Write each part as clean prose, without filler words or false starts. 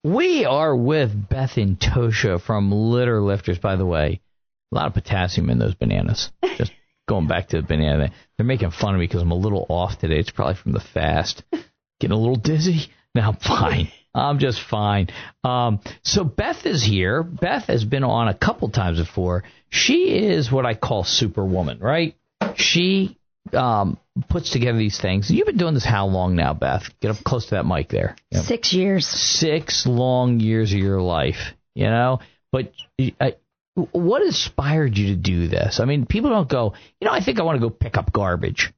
We are with Beth Intoccia from Litter Lifters. By the way, a lot of potassium in those bananas. Just going back to the banana thing. They're making fun of me because I'm a little off today. It's probably from the fast. Getting a little dizzy. No, I'm fine. I'm just fine. So Beth is here. Beth has been on a couple times before. She is what I call Superwoman, right? She puts together these things. You've been doing this how long now, Beth? Get up close to that mic there. 6 years. 6 long years of your life, you know? But what inspired you to do this? I mean, people don't go, I think I want to go pick up garbage.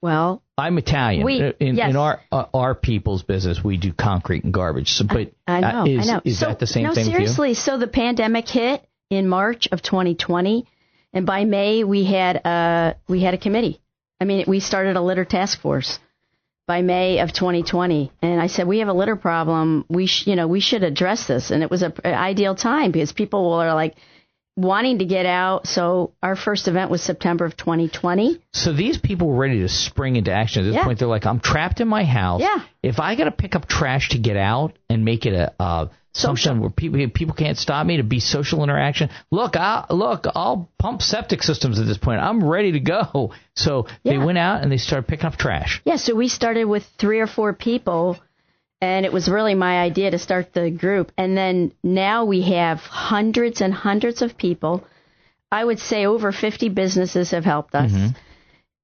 Well, I'm Italian. In our people's business, we do concrete and garbage. So, but I know. Is that the same thing seriously, with you? So the pandemic hit in March of 2020, and by May we had a committee. I mean, we started a litter task force by May of 2020, and I said we have a litter problem. We should address this, and it was an ideal time because people were like wanting to get out. So our first event was September of 2020. So these people were ready to spring into action. At this point, they're like, I'm trapped in my house. Yeah. If I got to pick up trash to get out and make it a something where people can't stop me, to be social interaction. I'll pump septic systems at this point. I'm ready to go. So they went out and they started picking up trash. Yeah. So we started with 3 or 4 people. And it was really my idea to start the group. And then now we have hundreds and hundreds of people. I would say over 50 businesses have helped us.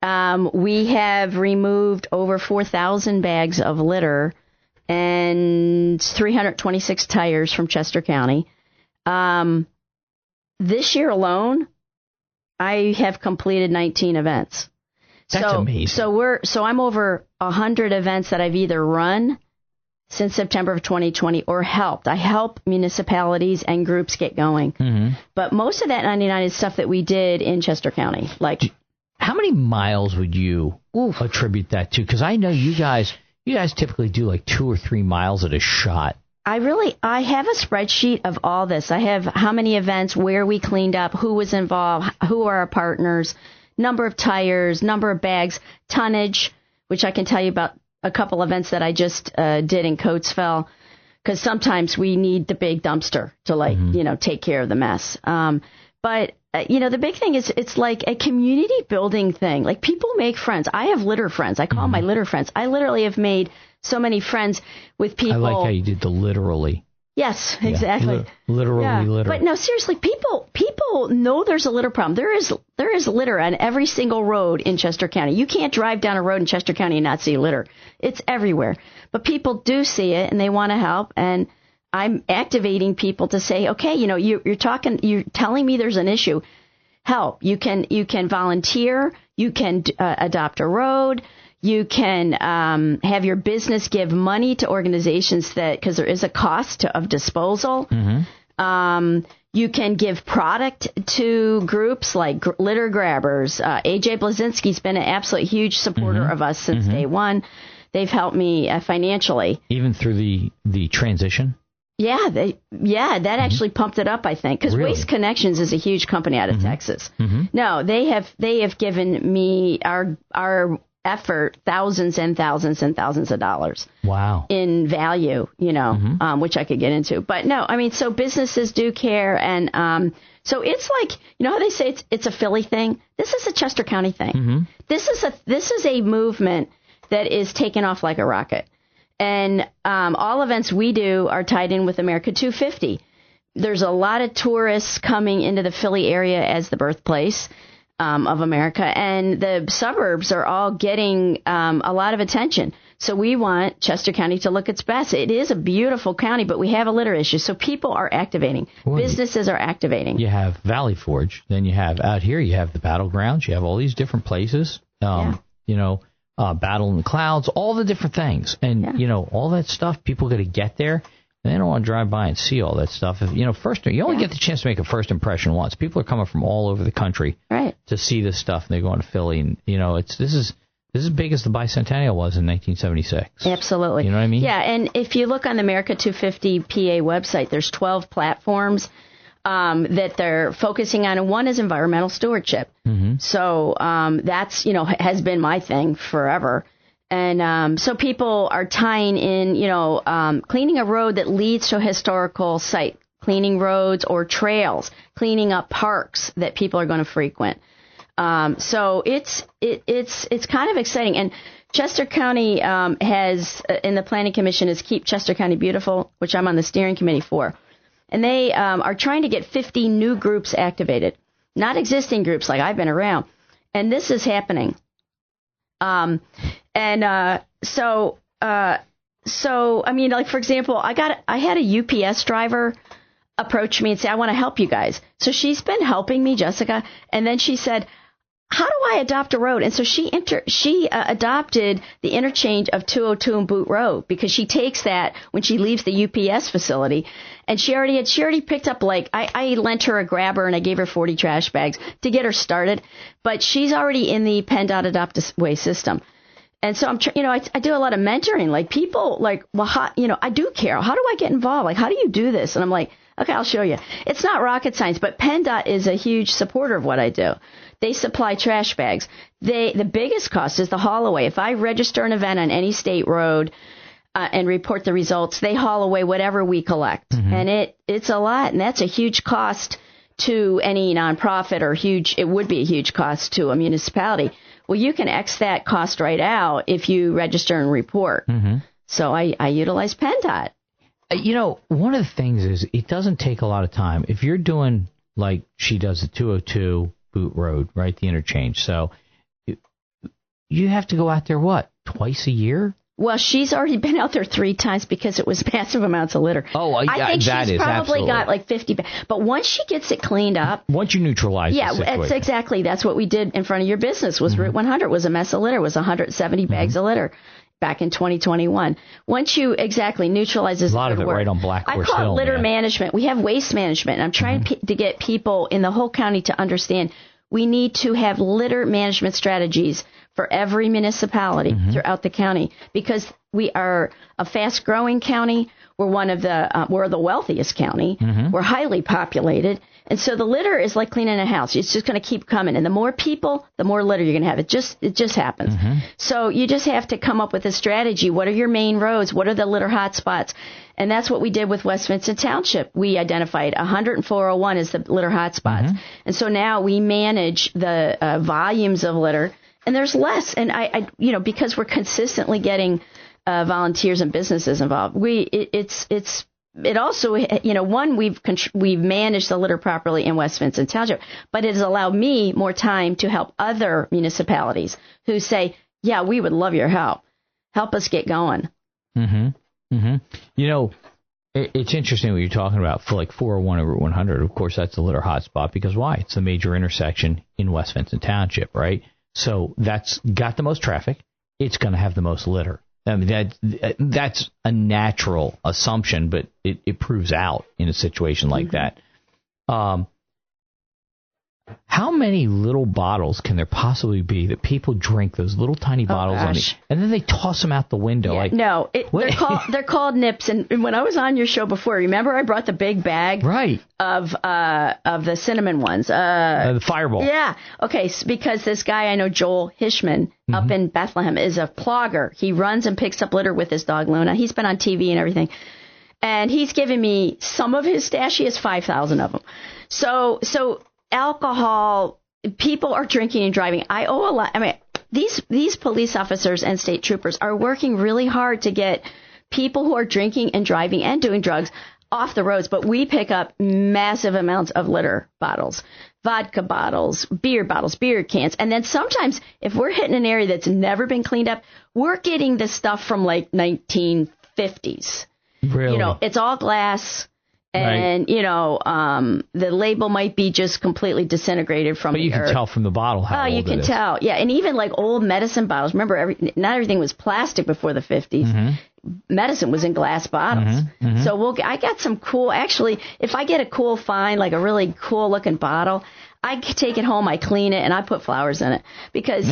Mm-hmm. We have removed over 4,000 bags of litter and 326 tires from Chester County. This year alone, I have completed 19 events. That's amazing. So I'm over 100 events that I've either run since September of 2020 or helped. I help municipalities and groups get going. Mm-hmm. But most of that 99 is stuff that we did in Chester County. How many miles would you attribute that to? Because I know you guys typically do like 2 or 3 miles at a shot. I have a spreadsheet of all this. I have how many events, where we cleaned up, who was involved, who are our partners, number of tires, number of bags, tonnage, which I can tell you about a couple events that I just did in Coatesville, because sometimes we need the big dumpster to take care of the mess. But the big thing is it's like a community building thing. Like people make friends. I have litter friends. I call them my litter friends. I literally have made so many friends with people. I like how you did the literally. Yes, exactly. Yeah, literally litter. But no, seriously, people know there's a litter problem. There is litter on every single road in Chester County. You can't drive down a road in Chester County and not see litter. It's everywhere. But people do see it and they want to help. And I'm activating people to say, okay, you're telling me there's an issue. Help. You can volunteer. You can adopt a road. You can have your business give money to organizations because there is a cost of disposal. Mm-hmm. You can give product to groups like Litter Grabbers. AJ Blazinski's been an absolute huge supporter of us since day one. They've helped me financially. Even through the transition? Yeah, that actually pumped it up, I think, because Waste Connections is a huge company out of Texas. Mm-hmm. No, they have given me our effort thousands and thousands and thousands of dollars. Wow. In value, which I could get into. But no, I mean, so businesses do care. And so it's like, how they say it's a Philly thing? This is a Chester County thing. Mm-hmm. This is a movement that is taking off like a rocket. And all events we do are tied in with America 250. There's a lot of tourists coming into the Philly area as the birthplace of America, and the suburbs are all getting a lot of attention. So we want Chester County to look its best. It is a beautiful county, but we have a litter issue. So people are activating. Businesses are activating. You have Valley Forge. Then you have out here, you have the Battlegrounds. You have all these different places. Battle in the Clouds, all the different things. And, all that stuff, people got to get there. And they don't want to drive by and see all that stuff. First, you only get the chance to make a first impression once. People are coming from all over the country to see this stuff, and they're going to Philly. And, this is as big as the bicentennial was in 1976. Absolutely. You know what I mean? Yeah, and if you look on the America 250 PA website, there's 12 platforms that they're focusing on, and one is environmental stewardship. Mm-hmm. So that's, has been my thing forever. And so people are tying in, cleaning a road that leads to a historical site, cleaning roads or trails, cleaning up parks that people are going to frequent. So it's kind of exciting. And Chester County has, in the Planning Commission, is Keep Chester County Beautiful, which I'm on the steering committee for. And they are trying to get 50 new groups activated, not existing groups like I've been around. And this is happening. So I mean, like, for example, I had a UPS driver approach me and say, I want to help you guys. So she's been helping me, Jessica. And then she said, how do I adopt a road? And so she adopted the interchange of 202 and Boot Road, because she takes that when she leaves the UPS facility. And she already picked up, like, I lent her a grabber and I gave her 40 trash bags to get her started. But she's already in the PennDOT Adopt-A-Way system. And so I do a lot of mentoring. Like, people like, well, I do care. How do I get involved? Like, how do you do this? And I'm like, okay, I'll show you. It's not rocket science, but PennDOT is a huge supporter of what I do. They supply trash bags. The biggest cost is the haul away. If I register an event on any state road and report the results, they haul away whatever we collect. Mm-hmm. And it's a lot, and that's a huge cost to any nonprofit, or it would be a huge cost to a municipality. Well, you can X that cost right out if you register and report. Mm-hmm. So I utilize PennDOT. One of the things is it doesn't take a lot of time. If you're doing like she does the 202 Boot Road, right, the interchange. So you have to go out there, what, twice a year? Well, she's already been out there 3 times because it was massive amounts of litter. Oh, yeah, I think that she's is probably absolutely. Got like 50. But once she gets it cleaned up. Once you neutralize the situation. That's what we did in front of your business. Was Route 100 was a mess of litter. Was 170 bags of litter back in 2021. Once you neutralize this, a lot of it right on Black Horse Hill. I call it litter management. We have waste management. And I'm trying to get people in the whole county to understand we need to have litter management strategies for every municipality throughout the county, because we are a fast-growing county. We're the wealthiest county. We're highly populated. And so the litter is like cleaning a house. It's just going to keep coming. And the more people, the more litter you're going to have. It just happens. So you just have to come up with a strategy. What are your main roads? What are the litter hot spots? And that's what we did with West Vincent Township. We identified 10401 as the litter hot spots. And so now we manage the volumes of litter. And there's less. And because we're consistently getting volunteers and businesses involved, it also, we've managed the litter properly in West Vincent Township, but it has allowed me more time to help other municipalities who say, yeah, we would love your help. Help us get going. It's interesting what you're talking about for like 401 over 100. Of course, that's the litter hotspot because why? It's a major intersection in West Vincent Township, right? So that's got the most traffic. It's going to have the most litter. I mean, that's a natural assumption, but it proves out in a situation like that. How many little bottles can there possibly be that people drink, those little tiny bottles, and then they toss them out the window? Yeah, they're called nips. And when I was on your show before, remember I brought the big bag of the cinnamon ones, the Fireball. Yeah. Okay. Because this guy I know, Joel Hishman, up in Bethlehem, is a plogger. He runs and picks up litter with his dog Luna. He's been on TV and everything. And he's given me some of his stash. He has 5,000 of them. So alcohol, people are drinking and driving. I owe a lot. I mean, these police officers and state troopers are working really hard to get people who are drinking and driving and doing drugs off the roads. But we pick up massive amounts of litter bottles, vodka bottles, beer cans. And then sometimes if we're hitting an area that's never been cleaned up, we're getting this stuff from like 1950s. Really? It's all glass. And, the label might be just completely disintegrated from the earth. But you can tell from the bottle how old it is. Oh, you can tell. Yeah, and even like old medicine bottles. Remember, not everything was plastic before the 50s. Medicine was in glass bottles. So I got some cool, actually, if I get a cool find, like a really cool looking bottle, I take it home, I clean it, and I put flowers in it because,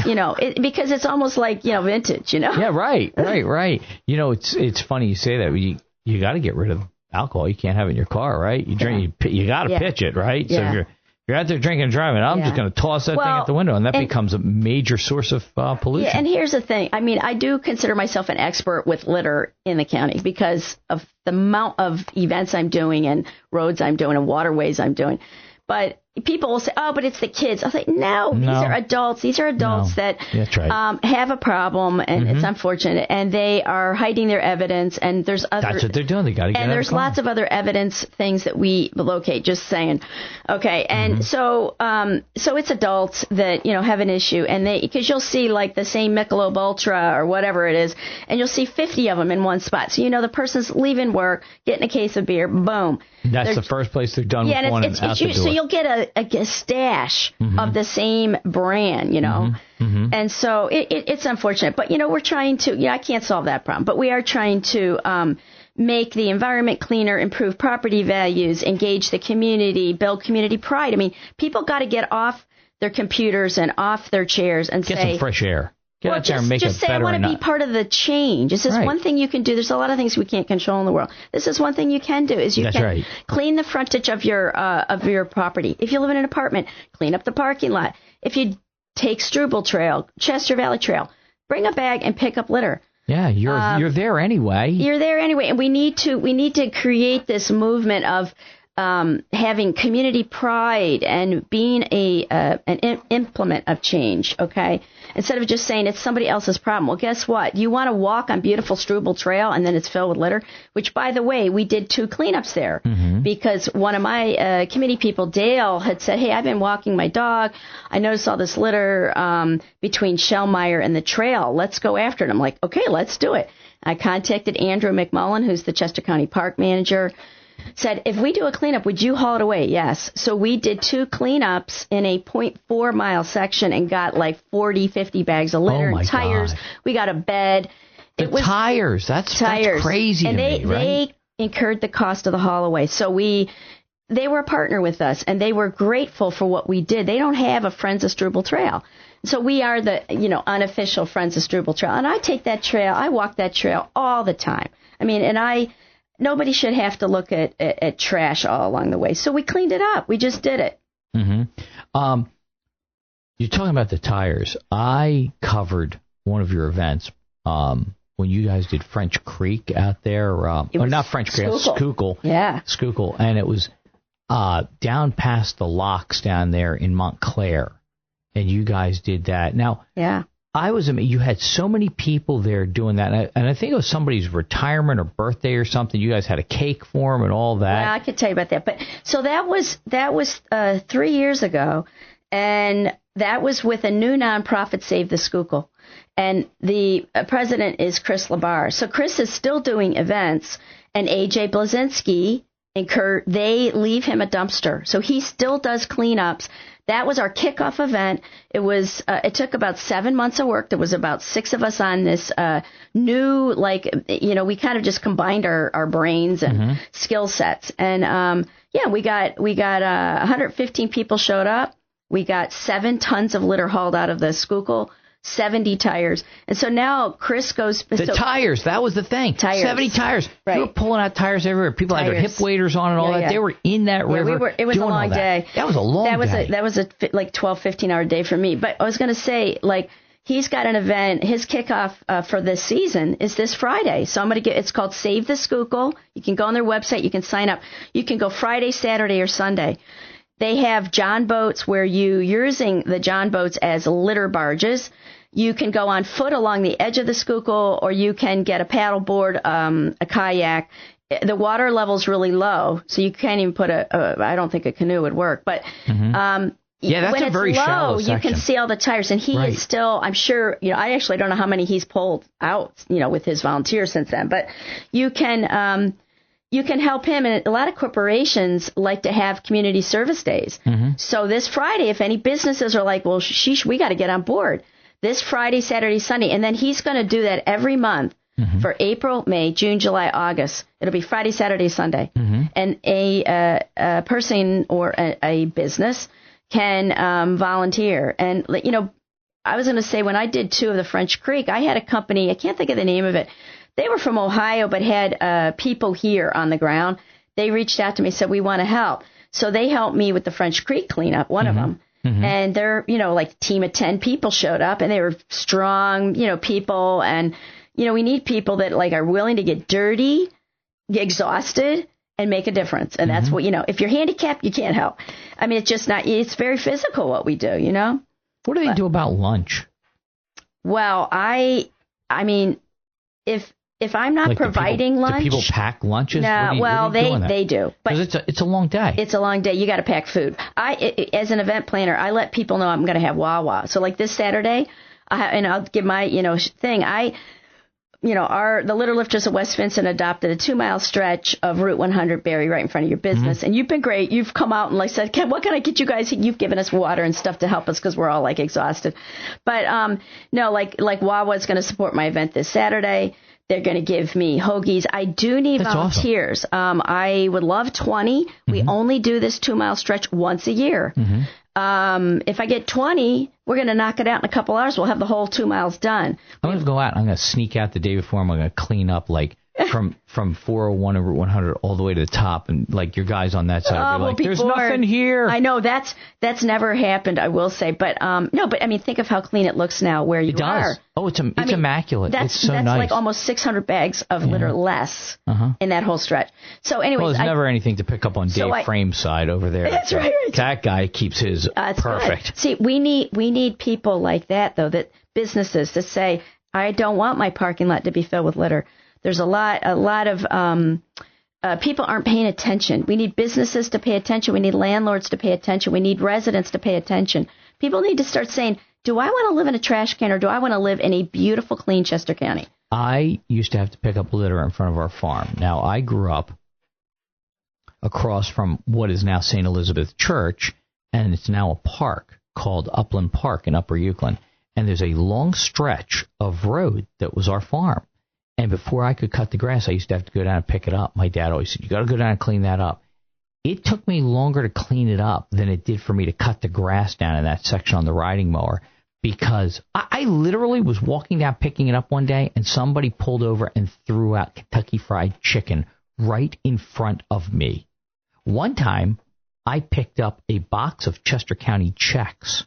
because it's almost like, vintage, Yeah, right. It's funny you say that. You got to get rid of alcohol. You can't have it in your car, right? You drink, you got to pitch it, right? So if you're out there drinking and driving, I'm just going to toss that thing out the window, and that becomes a major source of pollution. Yeah, and here's the thing. I mean, I do consider myself an expert with litter in the county because of the amount of events I'm doing and roads I'm doing and waterways I'm doing. But people will say, oh, but it's the kids. I'll say, no, these are adults. These are adults that have a problem, and it's unfortunate, and they are hiding their evidence, and there's other... That's what they're doing. They got to get And there's lots of other evidence things that we locate, just saying. Okay, and so it's adults that, have an issue, and because you'll see like the same Michelob Ultra or whatever it is, and you'll see 50 of them in one spot. So, the person's leaving work, getting a case of beer, boom. That's the first place they're done with one and out the door. So you'll get a stash of the same brand, And so it's unfortunate. But, we're trying to, I can't solve that problem, but we are trying to make the environment cleaner, improve property values, engage the community, build community pride. I mean, people got to get off their computers and off their chairs and get some fresh air. Get out there and make just it say, better. I want to be part of the change. This is one thing you can do. There's a lot of things we can't control in the world. This is one thing you can do, is you can clean the frontage of your property. If you live in an apartment, clean up the parking lot. If you take Struble Trail, Chester Valley Trail, bring a bag and pick up litter. Yeah, you're there anyway. You're there anyway, and we need to create this movement of having community pride and being an implement of change, okay? Instead of just saying it's somebody else's problem. Well, guess what? You want to walk on beautiful Struble Trail and then it's filled with litter, which, by the way, we did 2 cleanups there because one of my committee people, Dale, had said, hey, I've been walking my dog. I noticed all this litter between Shellmeyer and the trail. Let's go after it. I'm like, okay, let's do it. I contacted Andrew McMullen, who's the Chester County Park Manager. Said, if we do a cleanup, would you haul it away? Yes. So we did 2 cleanups in a 0.4 mile section and got like 40, 50 bags of litter and tires. God. We got a bed. Tires. That's crazy and to me, right? They incurred the cost of the haul away. So they were a partner with us, and they were grateful for what we did. They don't have a Friends of Struble Trail. So we are the, unofficial Friends of Struble Trail. And I take that trail. I walk that trail all the time. I mean, nobody should have to look at trash all along the way. So we cleaned it up. We just did it. You're talking about the tires. I covered one of your events when you guys did French Creek out there. Not French Creek, Schuylkill. Yeah. Schuylkill. And it was down past the locks down there in Montclair. And you guys did that. Now, I was amazed. You had so many people there doing that, and I think it was somebody's retirement or birthday or something. You guys had a cake for them and all that. Yeah, I could tell you about that. But so that was 3 years ago, and that was with a new nonprofit, Save the Schuylkill, and the president is Chris Labar. So Chris is still doing events, and AJ Blazinski and Kurt, they leave him a dumpster, so he still does cleanups. That was our kickoff event. It was. It took about 7 months of work. There was about 6 of us on this new, we kind of just combined our brains and skill sets. And we got 115 people showed up. We got 7 tons of litter hauled out of the Schuylkill, 70 tires. And so now Chris goes... tires, that was the thing. 70 tires. Right. You were pulling out tires everywhere. People had their hip waders on and all that. Yeah. They were in that river. It was a long day. That was a long day. That was a 12, 15-hour day for me. But I was going to say, he's got an event. His kickoff for this season is this Friday. So I'm going to it's called Save the Schuylkill. You can go on their website. You can sign up. You can go Friday, Saturday, or Sunday. They have John boats where you're using the John boats as litter barges. You can go on foot along the edge of the Schuylkill, or you can get a paddleboard, a kayak. The water level's really low, so you can't even put I don't think a canoe would work. But that's when a very shallow section. You can see all the tires, and he is still, I'm sure, I actually don't know how many he's pulled out, with his volunteers since then. But you can help him, and a lot of corporations like to have community service days. So this Friday, if any businesses are like, well, sheesh, we got to get on board. This Friday, Saturday, Sunday, and then he's going to do that every month for April, May, June, July, August. It'll be Friday, Saturday, Sunday. And a person or a business can volunteer. And, I was going to say when I did 2 of the French Creek, I had a company, I can't think of the name of it. They were from Ohio but had people here on the ground. They reached out to me and said, we want to help. So they helped me with the French Creek cleanup, one of them. And they're, like a team of 10 people showed up, and they were strong, people. And, we need people that are willing to get dirty, get exhausted, and make a difference. And that's what, if you're handicapped, you can't help. I mean, it's very physical what we do, What do they do about lunch? Well, I mean, if I'm not providing lunch, do people pack lunches? No, they do. But it's a long day. It's a long day. You got to pack food. As an event planner, I let people know I'm going to have Wawa. So this Saturday, and I'll give my thing. The Litter Lifters of West Vincent adopted a 2-mile stretch of Route 100 Berry right in front of your business, and you've been great. You've come out and said, what can I get you guys? You've given us water and stuff to help us because we're all exhausted. But no, Wawa's going to support my event this Saturday. They're going to give me hoagies. I do need volunteers. Awesome. I would love 20. We only do this 2-mile stretch once a year. If I get 20, we're going to knock it out in a couple hours. We'll have the whole 2 miles done. I'm going to go out. I'm going to sneak out the day before. I'm going to clean up from 401 and Route 100 all the way to the top, and your guys on that side will be there's nothing here. I know that's never happened, I will say, but no, but I mean, think of how clean it looks now where you are. Oh, it's immaculate. It's so nice. That's almost 600 bags of litter less in that whole stretch. So anyways, there's never anything to pick up on Dave Frame's side over there. That's right. That guy keeps his perfect. Good. See, we need people like that though, that businesses to say, I don't want my parking lot to be filled with litter. There's a lot of people aren't paying attention. We need businesses to pay attention. We need landlords to pay attention. We need residents to pay attention. People need to start saying, do I want to live in a trash can or do I want to live in a beautiful, clean Chester County? I used to have to pick up litter in front of our farm. Now, I grew up across from what is now St. Elizabeth Church, and it's now a park called Upland Park in Upper Euclid. And there's a long stretch of road that was our farm. And before I could cut the grass, I used to have to go down and pick it up. My dad always said, you got to go down and clean that up. It took me longer to clean it up than it did for me to cut the grass down in that section on the riding mower, because I literally was walking down picking it up one day, and somebody pulled over and threw out Kentucky Fried Chicken right in front of me. One time, I picked up a box of Chester County checks,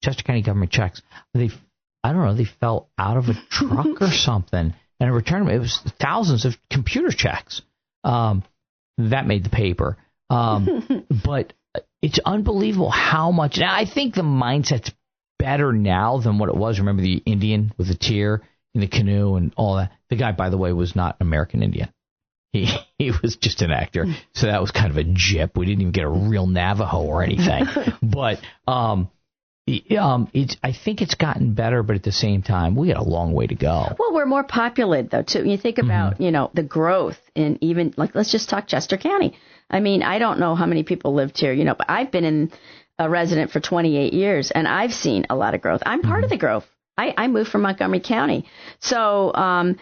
Chester County government checks. They fell out of a truck or something. And I returned them. It was thousands of computer checks. That made the paper. But it's unbelievable how much. Now, I think the mindset's better now than what it was. Remember the Indian with the tear in the canoe and all that? The guy, by the way, was not an American Indian. He was just an actor. So that was kind of a jip. We didn't even get a real Navajo or anything. But I think it's gotten better, but at the same time, we had a long way to go. Well, we're more populated, though, too. You think about, the growth in even, let's just talk Chester County. I mean, I don't know how many people lived here, but I've been a resident for 28 years, and I've seen a lot of growth. I'm part of the growth. I moved from Montgomery County. So,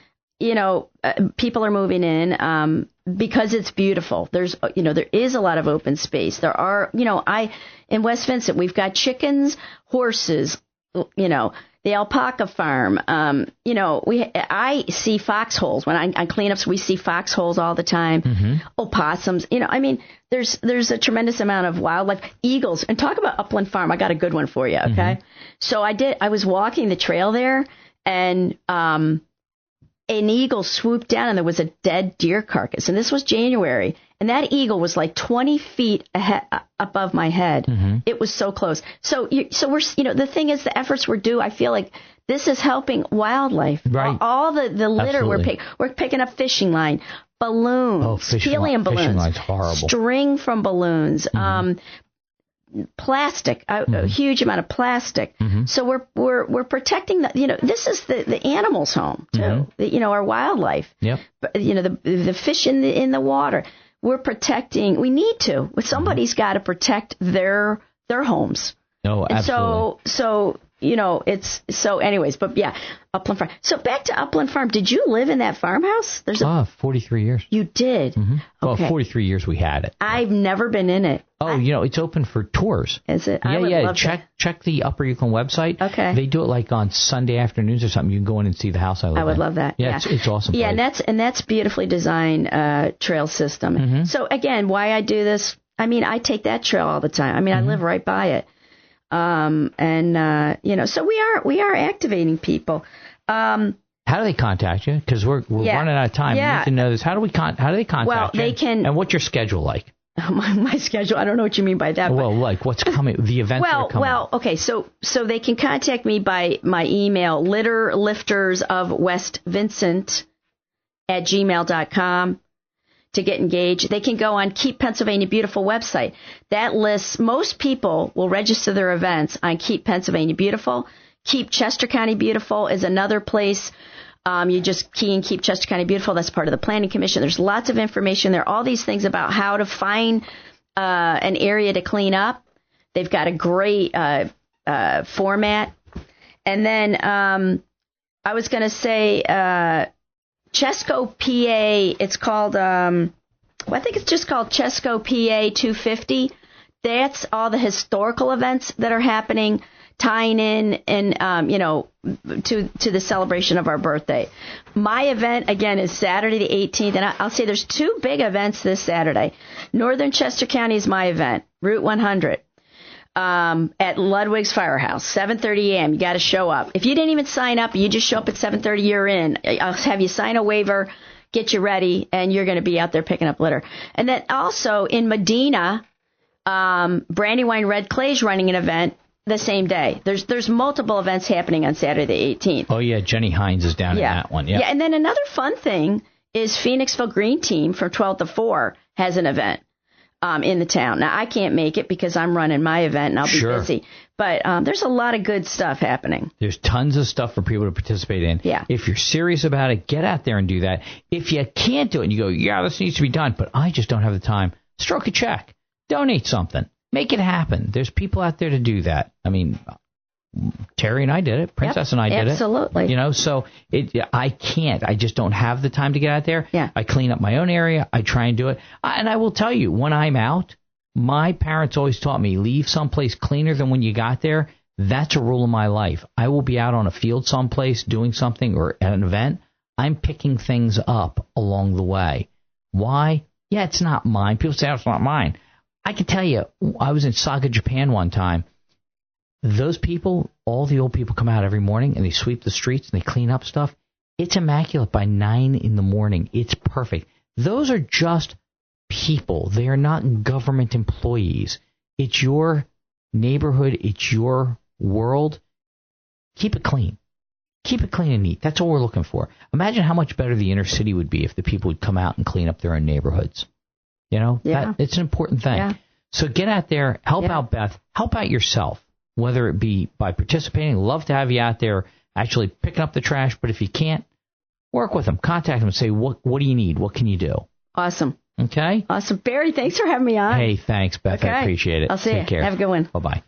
people are moving in because it's beautiful. There is a lot of open space. There are, in West Vincent, we've got chickens, horses, the alpaca farm. I see foxholes when I clean up. So we see foxholes all the time. Opossums. There's a tremendous amount of wildlife. Eagles. And talk about Upland Farm. I got a good one for you. Okay. So I was walking the trail there, and an eagle swooped down, and there was a dead deer carcass. And this was January. And that eagle was 20 feet above my head. It was so close. So we're, the thing is, the efforts we're due, I feel like this is helping wildlife. Right. All the litter we're picking up fishing line, balloons, helium balloons, fishing line's horrible. String from balloons, plastic, a huge amount of plastic. So we're protecting this is the animals' home too. Our wildlife. Yep. The fish in the water. We're protecting. We need to. Somebody's got to protect their homes. No, absolutely. And so anyways, but yeah, Upland Farm. So back to Upland Farm. Did you live in that farmhouse? 43 years. You did? Well, 43 years we had it. I've never been in it. Oh, it's open for tours. Is it? Yeah. Check the Upper Euclid website. Okay. They do it on Sunday afternoons or something. You can go in and see the house I live in. I would love that. Yeah. It's awesome. Yeah, and that's beautifully designed trail system. So again, why I do this, I mean, I take that trail all the time. I mean, I live right by it. So we are activating people. How do they contact you? Because we're running out of time. Yeah. We need to know this. How do they contact Well, you? they can. And what's your schedule like? My schedule. I don't know what you mean by that. Well, like what's coming? The events that are coming. Well, okay. So they can contact me by my email, litterliftersofwestvincent@gmail.com. to get engaged. They can go on Keep Pennsylvania Beautiful website. That lists, most people will register their events on Keep Pennsylvania Beautiful. Keep Chester County Beautiful is another place. You just key in Keep Chester County Beautiful. That's part of the Planning Commission. There's lots of information there, all these things about how to find an area to clean up. They've got a great format. And then I was going to say Chesco, PA, it's called, I think it's just called Chesco, PA 250. That's all the historical events that are happening, tying in and, to the celebration of our birthday. My event, again, is Saturday the 18th, and I'll say there's two big events this Saturday. Northern Chester County is my event, Route 100. At Ludwig's Firehouse, 7:30 a.m. You got to show up. If you didn't even sign up, you just show up at 7:30, you're in. I'll have you sign a waiver, get you ready, and you're going to be out there picking up litter. And then also in Medina, Brandywine Red Clay's running an event the same day. There's multiple events happening on Saturday the 18th. Oh, yeah. Jenny Hines is down in that one. Yeah. And then another fun thing is Phoenixville Green Team from 12 to 4 has an event. In the town. Now, I can't make it because I'm running my event and I'll be busy. But there's a lot of good stuff happening. There's tons of stuff for people to participate in. Yeah. If you're serious about it, get out there and do that. If you can't do it and you go, yeah, this needs to be done, but I just don't have the time, stroke a check. Donate something. Make it happen. There's people out there to do that. I mean, Terry and I did it. Princess and I did absolutely. it. So I can't. I just don't have the time to get out there. Yeah. I clean up my own area. I try and do it. And I will tell you, when I'm out, my parents always taught me, leave someplace cleaner than when you got there. That's a rule of my life. I will be out on a field someplace doing something or at an event. I'm picking things up along the way. Why? Yeah, it's not mine. People say, oh, it's not mine. I can tell you, I was in Saga, Japan one time. Those people, all the old people come out every morning and they sweep the streets and they clean up stuff. It's immaculate by 9 in the morning. It's perfect. Those are just people. They are not government employees. It's your neighborhood. It's your world. Keep it clean. Keep it clean and neat. That's all we're looking for. Imagine how much better the inner city would be if the people would come out and clean up their own neighborhoods. It's an important thing. Yeah. So get out there, help out Beth, help out yourself. Whether it be by participating, love to have you out there actually picking up the trash. But if you can't, work with them. Contact them and say, what do you need? What can you do? Awesome. Okay? Awesome. Barry, thanks for having me on. Hey, thanks, Beth. Okay. I appreciate it. I'll see you. Take care. Have a good one. Bye-bye.